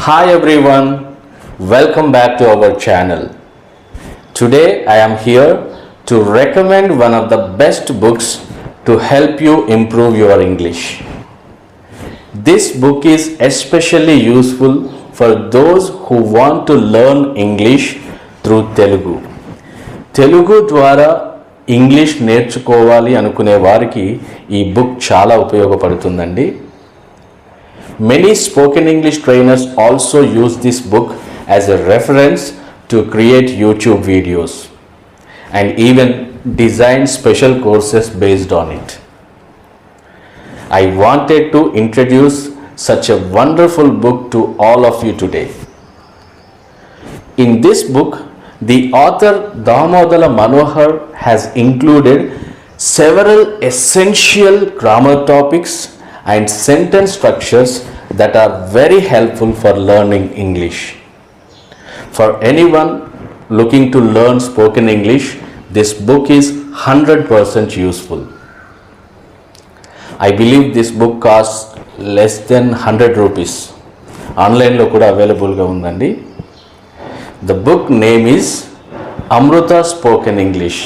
Hi everyone, welcome back to our channel. Today I am here to recommend one of the best books to help you improve your English. This book is especially useful for those who want to learn English through Telugu. Telugu ద్వారా English నేర్చుకోవాలి అనుకునే వారికి ఈ book చాలా ఉపయోగపడుతుందండి. Many spoken English trainers also use this book as a reference to create YouTube videos and even design special courses based on it. I wanted to introduce such a wonderful book to all of you today. In this book, the author Damodara Manohar has included several essential grammar topics and sentence structures that are very helpful for learning English. For anyone looking to learn spoken English, this book is 100% useful. I believe this book costs less than 100 rupees. Online lo kuda available ga undandi. The book name is Amruta Spoken English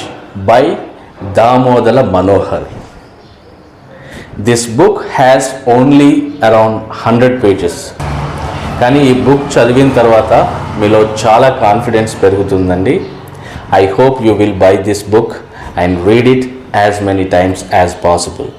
by Damodara Manohar. This book has only around 100 pages. కానీ ఈ book చదివిన తర్వాత మీలో చాలా confidence పెరుగుతుందండి. I hope you will buy this book and read it as many times as possible.